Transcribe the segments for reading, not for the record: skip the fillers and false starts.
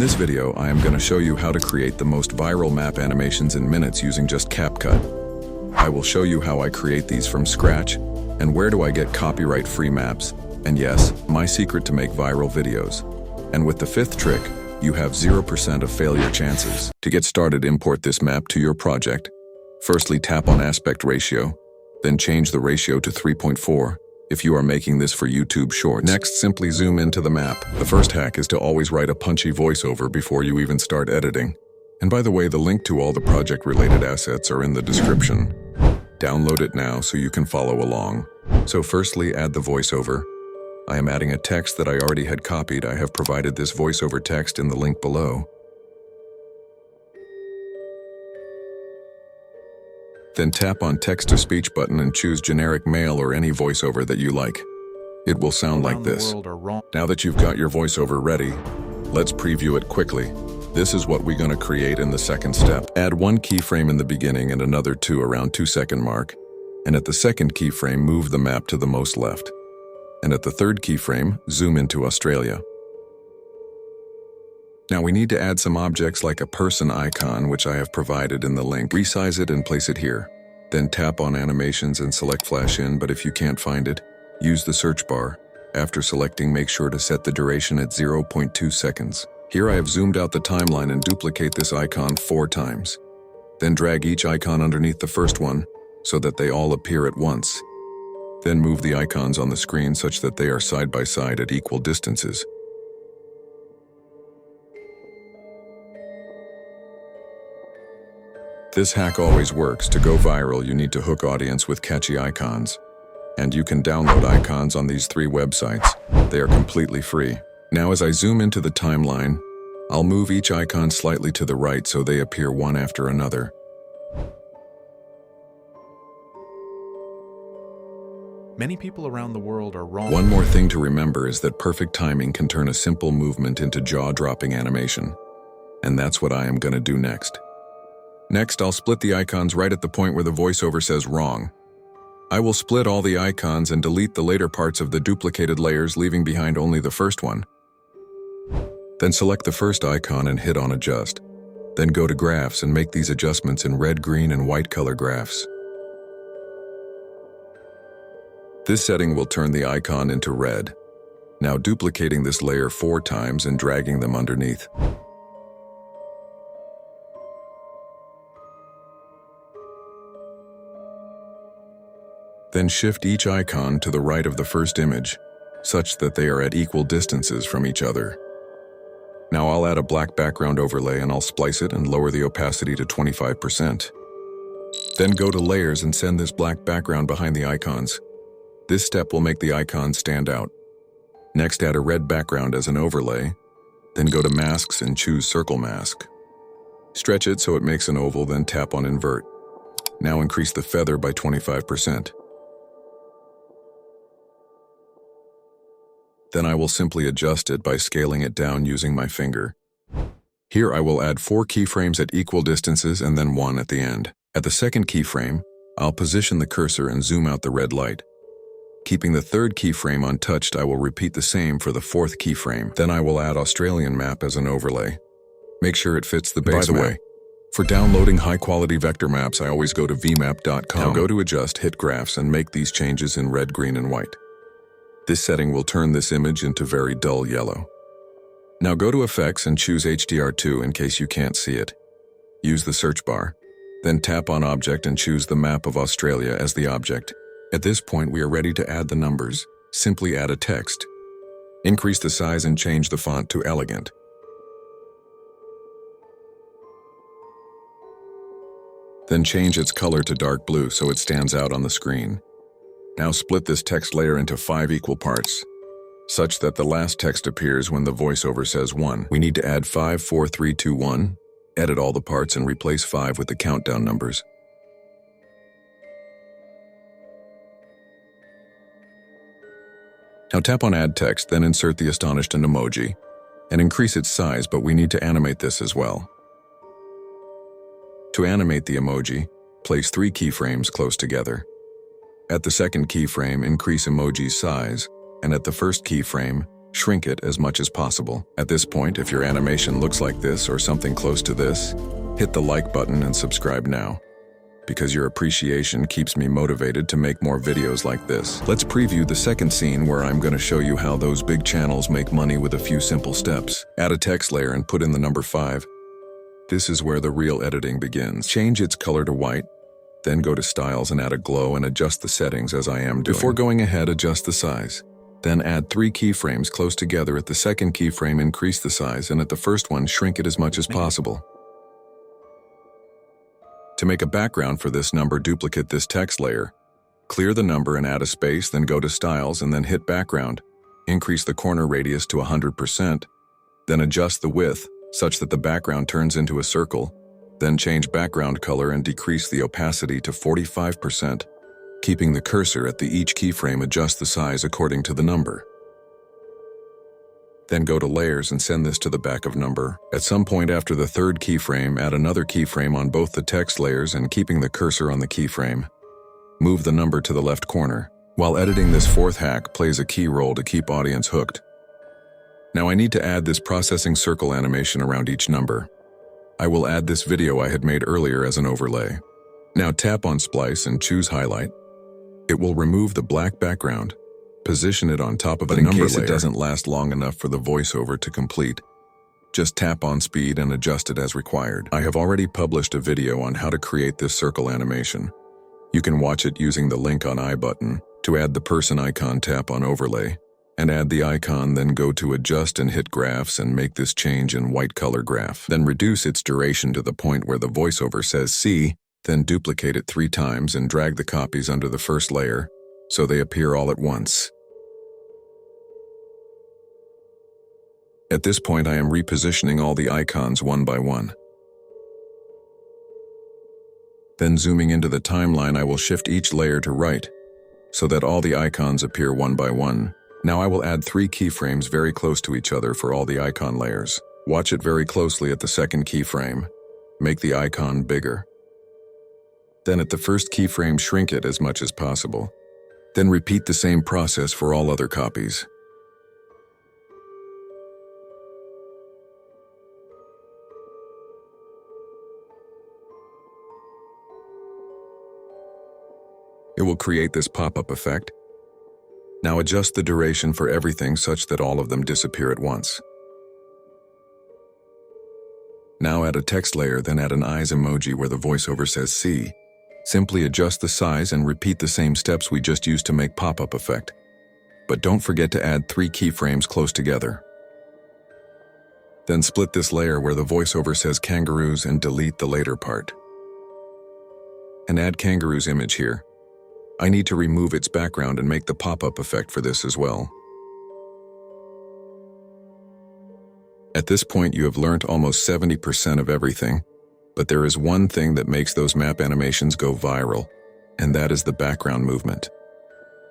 this video, I am going to show you how to create the most viral map animations in minutes using just CapCut. I will show you how I create these from scratch, and where do I get copyright-free maps, and yes, my secret to make viral videos. And with the fifth trick, you have 0% of failure chances. To get started, import this map to your project. Firstly, tap on aspect ratio, then change the ratio to 3.4 if you are making this for YouTube Shorts. Next, simply zoom into the map. The first hack is to always write a punchy voiceover before you even start editing. And by the way, the link to all the project-related assets are in the description. Download it now so you can follow along. So firstly, add the voiceover. I am adding a text that I already had copied. I have provided this voiceover text in the link below. Then tap on text-to-speech button and choose generic male or any voiceover that you like. It will sound like this. Now that you've got your voiceover ready, let's preview it quickly. This is what we're going to create in the second step. Add one keyframe in the beginning and another two around 2-second mark. And at the second keyframe, move the map to the most left. And at the third keyframe, zoom into Australia. Now we need to add some objects like a person icon, which I have provided in the link. Resize it and place it here. Then tap on animations and select flash in, but if you can't find it, use the search bar. After selecting, make sure to set the duration at 0.2 seconds. Here I have zoomed out the timeline and duplicate this icon 4 times. Then drag each icon underneath the first one so that they all appear at once. Then move the icons on the screen such that they are side by side at equal distances. This hack always works. To go viral, you need to hook audience with catchy icons. And you can download icons on these 3 websites. They are completely free. Now as I zoom into the timeline, I'll move each icon slightly to the right so they appear one after another. Many people around the world are wrong. One more thing to remember is that perfect timing can turn a simple movement into jaw-dropping animation. And that's what I am going to do next. Next, I'll split the icons right at the point where the voiceover says wrong. I will split all the icons and delete the later parts of the duplicated layers, leaving behind only the first one. Then select the first icon and hit on adjust. Then go to graphs and make these adjustments in red, green, and white color graphs. This setting will turn the icon into red. Now duplicating this layer 4 times and dragging them underneath. Then shift each icon to the right of the first image, such that they are at equal distances from each other. Now I'll add a black background overlay and I'll splice it and lower the opacity to 25%. Then go to layers and send this black background behind the icons. This step will make the icons stand out. Next, add a red background as an overlay, then go to masks and choose circle mask. Stretch it so it makes an oval, then tap on invert. Now increase the feather by 25%. Then I will simply adjust it by scaling it down using my finger. Here I will add 4 keyframes at equal distances and then 1 at the end. At the second keyframe, I'll position the cursor and zoom out the red light. Keeping the third keyframe untouched, I will repeat the same for the 4th keyframe. Then I will add Australian map as an overlay. Make sure it fits the base map. By the way, for downloading high-quality vector maps, I always go to vmap.com. Now go to adjust, hit graphs, and make these changes in red, green, and white. This setting will turn this image into very dull yellow. Now go to Effects and choose HDR2 in case you can't see it. Use the search bar. Then tap on Object and choose the map of Australia as the object. At this point, we are ready to add the numbers. Simply add a text. Increase the size and change the font to elegant. Then change its color to dark blue so it stands out on the screen. Now split this text layer into 5 equal parts, such that the last text appears when the voiceover says 1. We need to add 5, 4, 3, 2, 1. Edit all the parts and replace 5 with the countdown numbers. Now tap on Add Text, then insert the astonished and emoji, and increase its size, but we need to animate this as well. To animate the emoji, place 3 keyframes close together. At the second keyframe, increase emoji's size, and at the first keyframe, Shrink it as much as possible. At this point, if your animation looks like this or something close to this, hit the like button and subscribe now, because your appreciation keeps me motivated to make more videos like this. Let's preview the second scene where I'm going to show you how those big channels make money with a few simple steps. Add a text layer and put in the number 5. This is where the real editing begins. Change its color to white, then go to styles and add a glow and adjust the settings as I am doing. Before going ahead, adjust the size. Then add 3 keyframes close together. At the second keyframe, increase the size, and at the first one, shrink it as much as possible. To make a background for this number, duplicate this text layer. Clear the number and add a space, then go to styles and then hit background. Increase the corner radius to 100%, then adjust the width such that the background turns into a circle. Then change background color and decrease the opacity to 45%. Keeping the cursor at each keyframe, adjust the size according to the number. Then go to layers and send this to the back of number. At some point after the third keyframe, add another keyframe on both the text layers and keeping the cursor on the keyframe. Move the number to the left corner. While editing, this fourth hack plays a key role to keep audience hooked. Now I need to add this processing circle animation around each number. I will add this video I had made earlier as an overlay. Now tap on Splice and choose Highlight. It will remove the black background. Position it on top of the number layer. In case it doesn't last long enough for the voiceover to complete, just tap on Speed and adjust it as required. I have already published a video on how to create this circle animation. You can watch it using the link on I button. To add the person icon, tap on Overlay and add the icon, then go to Adjust and hit Graphs and make this change in white color graph. Then reduce its duration to the point where the voiceover says C, then duplicate it 3 times and drag the copies under the first layer so they appear all at once. At this point, I am repositioning all the icons one by one. Then zooming into the timeline, I will shift each layer to right so that all the icons appear one by one. Now I will add 3 keyframes very close to each other for all the icon layers. Watch it very closely at the second keyframe. Make the icon bigger. Then at the first keyframe, shrink it as much as possible. Then repeat the same process for all other copies. It will create this pop-up effect. Now adjust the duration for everything such that all of them disappear at once. Now add a text layer, then add an eyes emoji where the voiceover says C. Simply adjust the size and repeat the same steps we just used to make pop-up effect. But don't forget to add 3 keyframes close together. Then split this layer where the voiceover says kangaroos and delete the later part. And add kangaroo's image here. I need to remove its background and make the pop-up effect for this as well. At this point, you have learned almost 70% of everything, but there is one thing that makes those map animations go viral, and that is the background movement.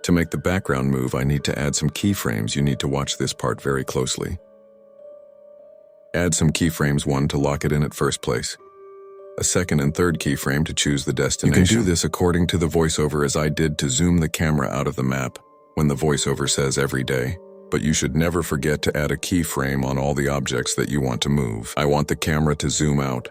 To make the background move, I need to add some keyframes. You need to watch this part very closely. Add some keyframes, 1 to lock it in at first place, a second and third keyframe to choose the destination. You can do this according to the voiceover as I did to zoom the camera out of the map when the voiceover says every day. But you should never forget to add a keyframe on all the objects that you want to move. I want the camera to zoom out.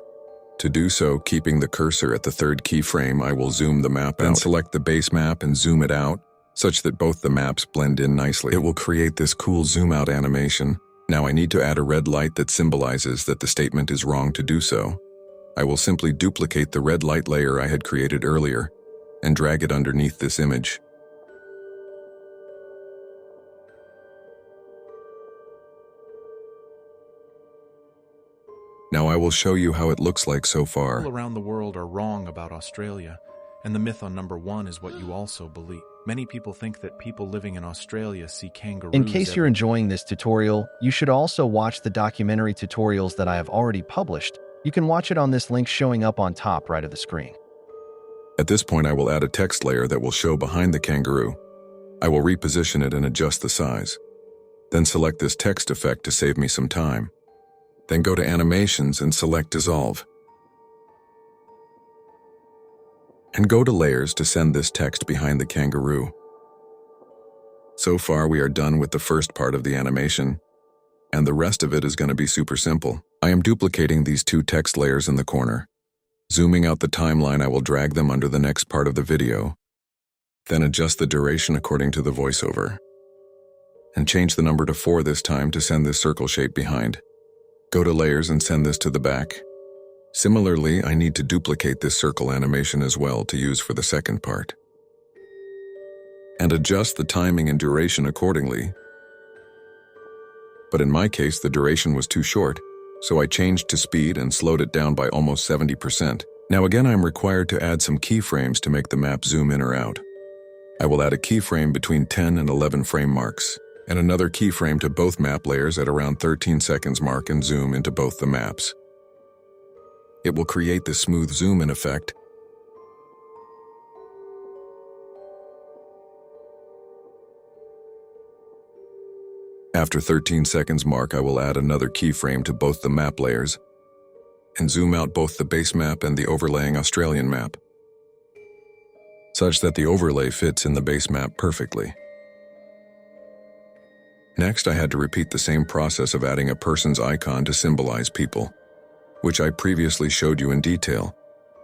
To do so, keeping the cursor at the third keyframe, I will zoom the map out. Then select the base map and zoom it out, such that both the maps blend in nicely. It will create this cool zoom out animation. Now I need to add a red light that symbolizes that the statement is wrong to do so. I will simply duplicate the red light layer I had created earlier and drag it underneath this image. Now I will show you how it looks like so far. People around the world are wrong about Australia, and the myth on number 1 is what you also believe. Many people think that people living in Australia see kangaroos. In case you're enjoying this tutorial, you should also watch the documentary tutorials that I have already published. You can watch it on this link showing up on top right of the screen. At this point, I will add a text layer that will show behind the kangaroo. I will reposition it and adjust the size. Then select this text effect to save me some time. Then go to Animations and select Dissolve. And go to Layers to send this text behind the kangaroo. So far, we are done with the first part of the animation, and the rest of it is going to be super simple. I am duplicating these two text layers in the corner. Zooming out the timeline, I will drag them under the next part of the video, then adjust the duration according to the voiceover, and change the number to 4 this time to send this circle shape behind. Go to layers and send this to the back. Similarly, I need to duplicate this circle animation as well to use for the second part, and adjust the timing and duration accordingly. But in my case, the duration was too short, so I changed to speed and slowed it down by almost 70%. Now again, I'm required to add some keyframes to make the map zoom in or out. I will add a keyframe between 10 and 11 frame marks, and another keyframe to both map layers at around 13 seconds mark and zoom into both the maps. It will create this smooth zoom in effect. After 13 seconds mark, I will add another keyframe to both the map layers and zoom out both the base map and the overlaying Australian map, such that the overlay fits in the base map perfectly. Next, I had to repeat the same process of adding a person's icon to symbolize people, which I previously showed you in detail.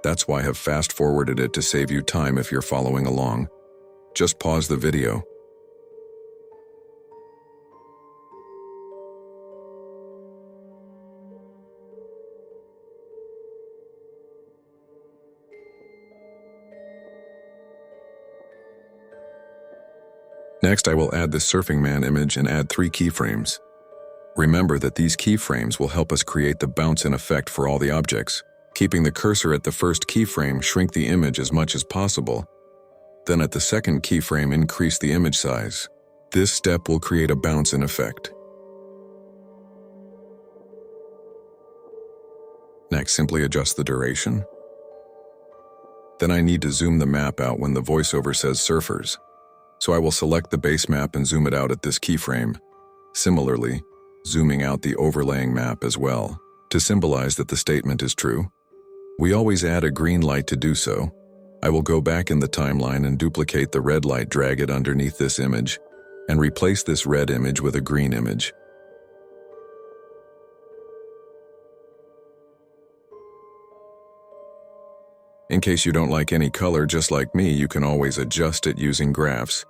That's why I have fast-forwarded it to save you time if you're following along. Just pause the video. Next, I will add the surfing man image and add 3 keyframes. Remember that these keyframes will help us create the bounce-in effect for all the objects. Keeping the cursor at the first keyframe, shrink the image as much as possible. Then at the second keyframe, increase the image size. This step will create a bounce-in effect. Next, simply adjust the duration. Then I need to zoom the map out when the voiceover says surfers. So I will select the base map and zoom it out at this keyframe. Similarly, zooming out the overlaying map as well, to symbolize that the statement is true. We always add a green light to do so. I will go back in the timeline and duplicate the red light, drag it underneath this image, and replace this red image with a green image. In case you don't like any color just like me, you can always adjust it using graphs.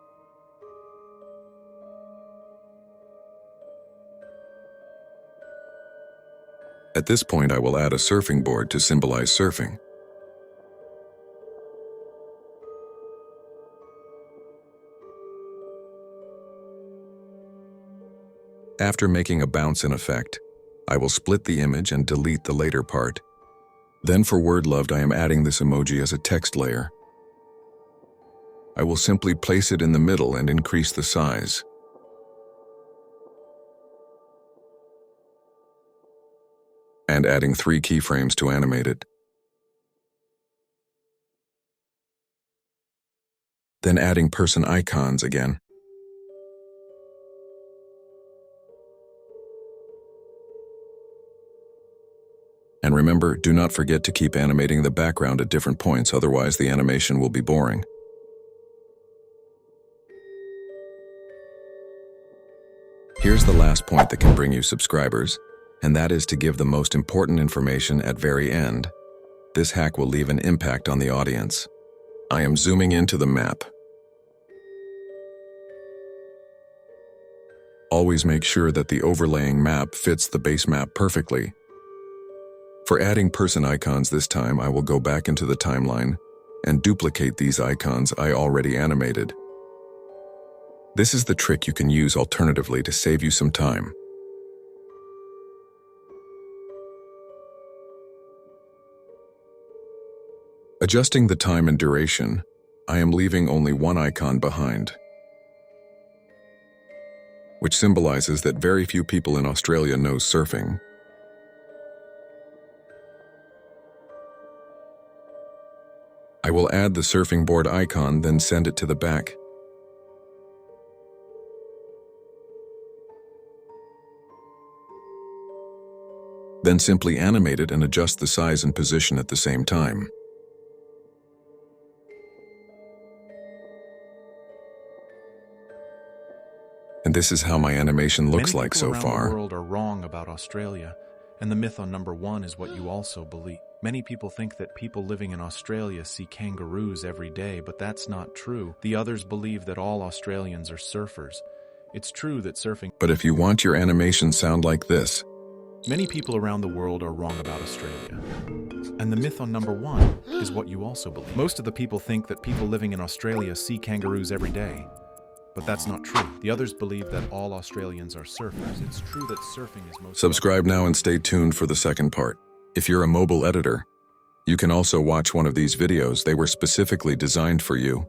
At this point, I will add a surfing board to symbolize surfing. After making a bounce-in effect, I will split the image and delete the later part. Then for word loved, I am adding this emoji as a text layer. I will simply place it in the middle and increase the size. And adding 3 keyframes to animate it. Then adding person icons again. And remember, do not forget to keep animating the background at different points, otherwise the animation will be boring. Here's the last point that can bring you subscribers, and that is to give the most important information at very end. This hack will leave an impact on the audience. I am zooming into the map. Always make sure that the overlaying map fits the base map perfectly. For adding person icons this time, I will go back into the timeline and duplicate these icons I already animated. This is the trick you can use alternatively to save you some time. Adjusting the time and duration, I am leaving only one icon behind, which symbolizes that very few people in Australia know surfing. I will add the surfing board icon, then send it to the back. Then simply animate it and adjust the size and position at the same time. this is how my animation looks Many like people so around far. the world are wrong about Australia, and the myth on number 1 is what you also believe. Many people think that people living in Australia see kangaroos every day, but that's not true. The others believe that all Australians are surfers. It's true that surfing... But if you want your animation sound like this, Many people around the world are wrong about Australia. And the myth on number 1 is what you also believe. Most of the people think that people living in Australia see kangaroos every day. But that's not true. The others believe that all Australians are surfers. It's true that surfing is most... subscribe now and stay tuned for the second part. If you're a mobile editor, you can also watch one of these videos. They were specifically designed for you.